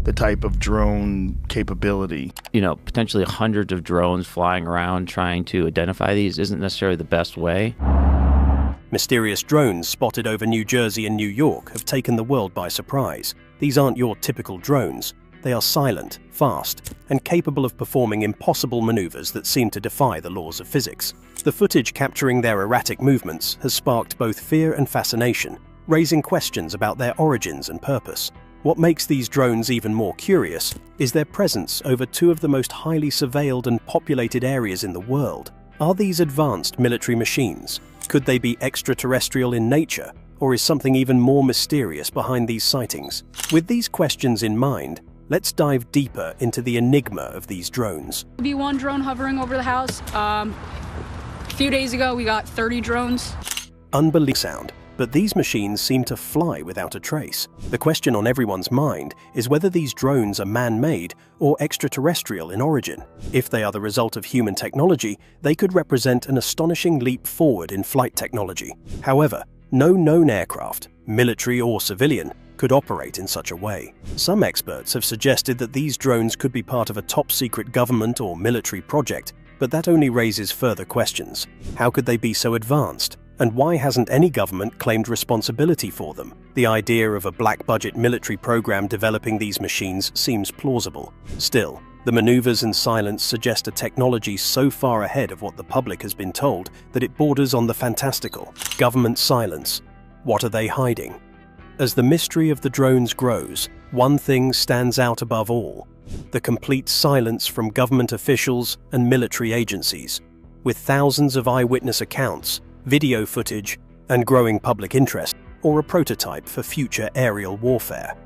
the type of drone capability. Potentially hundreds of drones flying around trying to identify these isn't necessarily the best way. Mysterious drones spotted over New Jersey and New York have taken the world by surprise. These aren't your typical drones. They are silent, fast, and capable of performing impossible maneuvers that seem to defy the laws of physics. The footage capturing their erratic movements has sparked both fear and fascination, raising questions about their origins and purpose. What makes these drones even more curious is their presence over two of the most highly surveilled and populated areas in the world. Are these advanced military machines? Could they be extraterrestrial in nature, or is something even more mysterious behind these sightings? With these questions in mind, let's dive deeper into the enigma of these drones. Be one drone hovering over the house. A few days ago, we got 30 drones. Unbelievable sound, but these machines seem to fly without a trace. The question on everyone's mind is whether these drones are man-made or extraterrestrial in origin. If they are the result of human technology, they could represent an astonishing leap forward in flight technology. However, no known aircraft, military or civilian, could operate in such a way. Some experts have suggested that these drones could be part of a top-secret government or military project, but that only raises further questions. How could they be so advanced? And why hasn't any government claimed responsibility for them? The idea of a black-budget military program developing these machines seems plausible. Still, the maneuvers and silence suggest a technology so far ahead of what the public has been told that it borders on the fantastical. Government silence. What are they hiding? As the mystery of the drones grows, one thing stands out above all: the complete silence from government officials and military agencies. With thousands of eyewitness accounts, video footage, and growing public interest, or a prototype for future aerial warfare.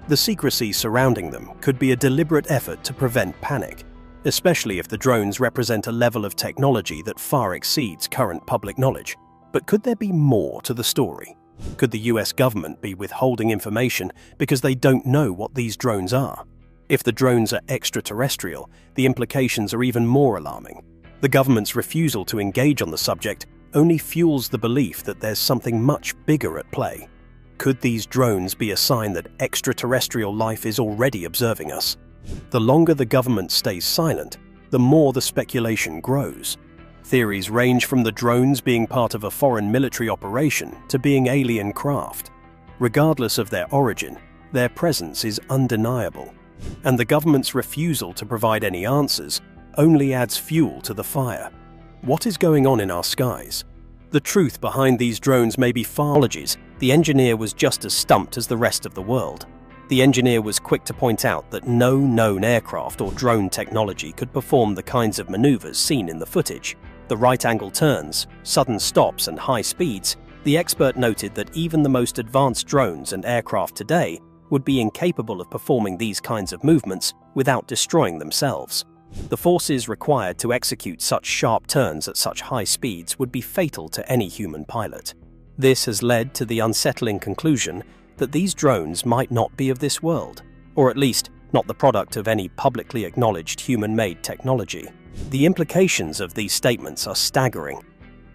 The secrecy surrounding them could be a deliberate effort to prevent panic, especially if the drones represent a level of technology that far exceeds current public knowledge. But could there be more to the story? Could the US government be withholding information because they don't know what these drones are? If the drones are extraterrestrial, the implications are even more alarming. The government's refusal to engage on the subject only fuels the belief that there's something much bigger at play. Could these drones be a sign that extraterrestrial life is already observing us? The longer the government stays silent, the more the speculation grows. Theories range from the drones being part of a foreign military operation to being alien craft. Regardless of their origin, their presence is undeniable, and the government's refusal to provide any answers only adds fuel to the fire. What is going on in our skies? The truth behind these drones may be far. The engineer was just as stumped as the rest of the world. The engineer was quick to point out that no known aircraft or drone technology could perform the kinds of maneuvers seen in the footage. The right-angle turns, sudden stops, and high speeds. The expert noted that even the most advanced drones and aircraft today would be incapable of performing these kinds of movements without destroying themselves. The forces required to execute such sharp turns at such high speeds would be fatal to any human pilot. This has led to the unsettling conclusion that these drones might not be of this world, or at least not the product of any publicly acknowledged human-made technology. The implications of these statements are staggering.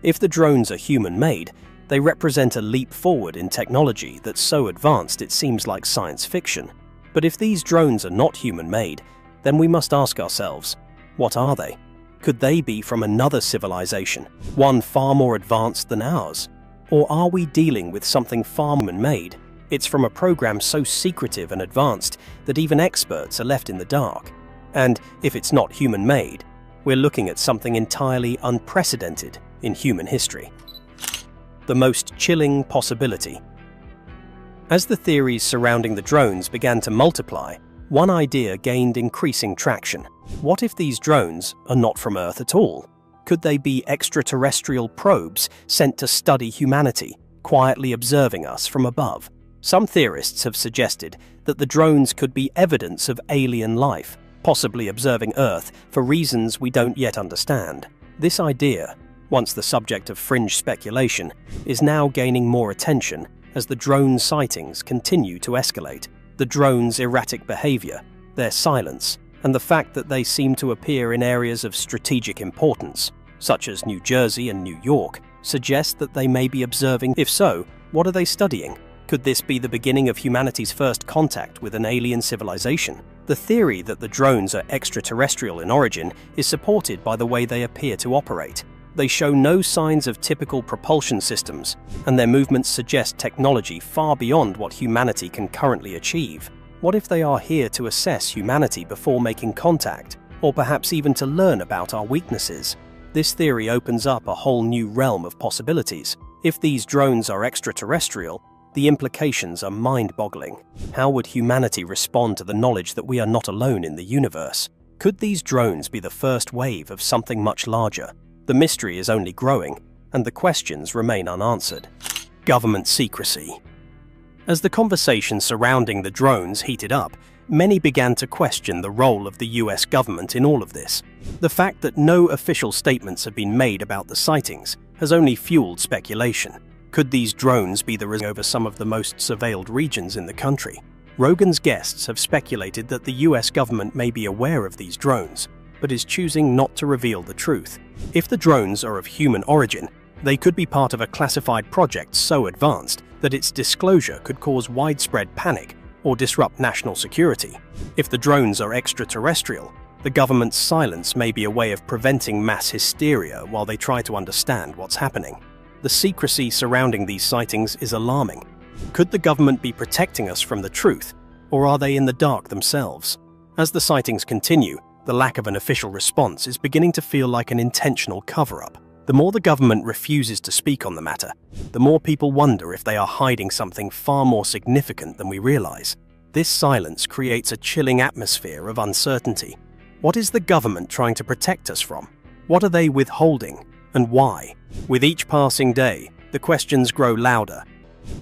If the drones are human-made, they represent a leap forward in technology that's so advanced it seems like science fiction. But if these drones are not human-made, then we must ask ourselves, what are they? Could they be from another civilization, one far more advanced than ours? Or are we dealing with something far more human-made? It's from a program so secretive and advanced that even experts are left in the dark. And if it's not human-made, we're looking at something entirely unprecedented in human history. The most chilling possibility. As the theories surrounding the drones began to multiply, one idea gained increasing traction. What if these drones are not from Earth at all? Could they be extraterrestrial probes sent to study humanity, quietly observing us from above? Some theorists have suggested that the drones could be evidence of alien life, possibly observing Earth for reasons we don't yet understand. This idea, once the subject of fringe speculation, is now gaining more attention as the drone sightings continue to escalate. The drones' erratic behavior, their silence, and the fact that they seem to appear in areas of strategic importance, such as New Jersey and New York, suggest that they may be observing. If so, what are they studying? Could this be the beginning of humanity's first contact with an alien civilization? The theory that the drones are extraterrestrial in origin is supported by the way they appear to operate. They show no signs of typical propulsion systems, and their movements suggest technology far beyond what humanity can currently achieve. What if they are here to assess humanity before making contact, or perhaps even to learn about our weaknesses? This theory opens up a whole new realm of possibilities. If these drones are extraterrestrial, the implications are mind-boggling. How would humanity respond to the knowledge that we are not alone in the universe? Could these drones be the first wave of something much larger? The mystery is only growing, and the questions remain unanswered. Government secrecy. As the conversation surrounding the drones heated up, many began to question the role of the US government in all of this. The fact that no official statements have been made about the sightings has only fueled speculation. Could these drones be the result over some of the most surveilled regions in the country? Rogan's guests have speculated that the US government may be aware of these drones, but is choosing not to reveal the truth. If the drones are of human origin, they could be part of a classified project so advanced that its disclosure could cause widespread panic or disrupt national security. If the drones are extraterrestrial, the government's silence may be a way of preventing mass hysteria while they try to understand what's happening. The secrecy surrounding these sightings is alarming. Could the government be protecting us from the truth, or are they in the dark themselves? As the sightings continue, the lack of an official response is beginning to feel like an intentional cover-up. The more the government refuses to speak on the matter, the more people wonder if they are hiding something far more significant than we realize. This silence creates a chilling atmosphere of uncertainty. What is the government trying to protect us from? What are they withholding, and why? With each passing day, the questions grow louder.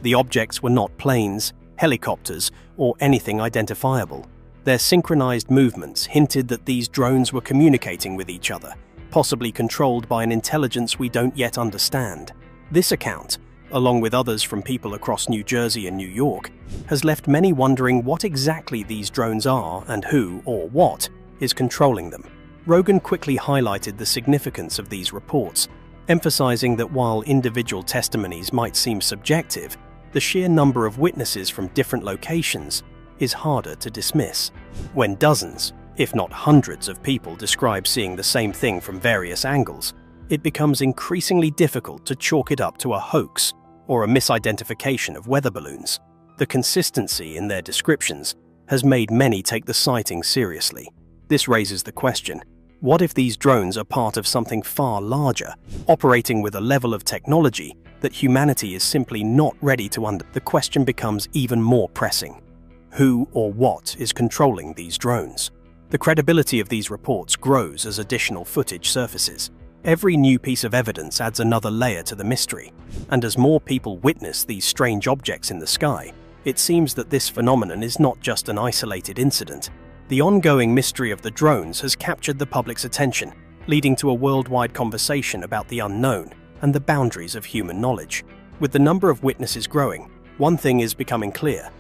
The objects were not planes, helicopters, or anything identifiable. Their synchronized movements hinted that these drones were communicating with each other, possibly controlled by an intelligence we don't yet understand. This account, along with others from people across New Jersey and New York, has left many wondering what exactly these drones are and who, or what, is controlling them. Rogan quickly highlighted the significance of these reports, emphasizing that while individual testimonies might seem subjective, the sheer number of witnesses from different locations is harder to dismiss. When dozens, if not hundreds of people describe seeing the same thing from various angles, it becomes increasingly difficult to chalk it up to a hoax or a misidentification of weather balloons. The consistency in their descriptions has made many take the sighting seriously. This raises the question, what if these drones are part of something far larger, operating with a level of technology that humanity is simply not ready to understand? The question becomes even more pressing. Who or what is controlling these drones? The credibility of these reports grows as additional footage surfaces. Every new piece of evidence adds another layer to the mystery, and as more people witness these strange objects in the sky, it seems that this phenomenon is not just an isolated incident. The ongoing mystery of the drones has captured the public's attention, leading to a worldwide conversation about the unknown and the boundaries of human knowledge. With the number of witnesses growing, one thing is becoming clear.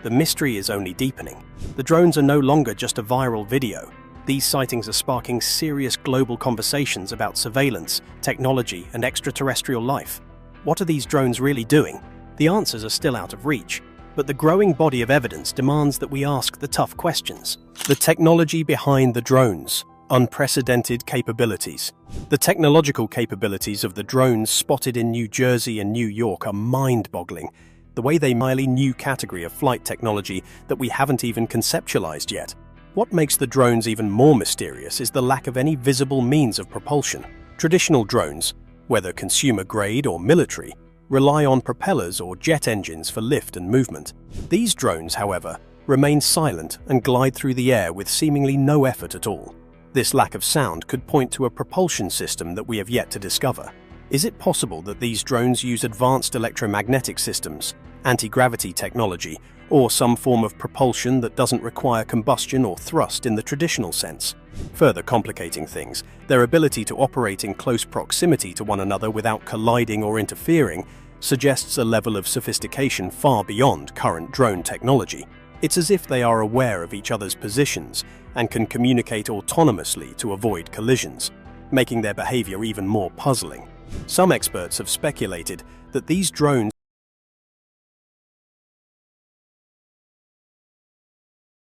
The mystery is only deepening. The drones are no longer just a viral video. These sightings are sparking serious global conversations about surveillance, technology, and extraterrestrial life. What are these drones really doing? The answers are still out of reach, but the growing body of evidence demands that we ask the tough questions. The technology behind the drones. Unprecedented capabilities. The technological capabilities of the drones spotted in New Jersey and New York are mind-boggling. The way they entirely new category of flight technology that we haven't even conceptualized yet. What makes the drones even more mysterious is the lack of any visible means of propulsion. Traditional drones, whether consumer-grade or military, rely on propellers or jet engines for lift and movement. These drones, however, remain silent and glide through the air with seemingly no effort at all. This lack of sound could point to a propulsion system that we have yet to discover. Is it possible that these drones use advanced electromagnetic systems, anti-gravity technology, or some form of propulsion that doesn't require combustion or thrust in the traditional sense? Further complicating things, their ability to operate in close proximity to one another without colliding or interfering suggests a level of sophistication far beyond current drone technology. It's as if they are aware of each other's positions and can communicate autonomously to avoid collisions, making their behavior even more puzzling. Some experts have speculated that these drones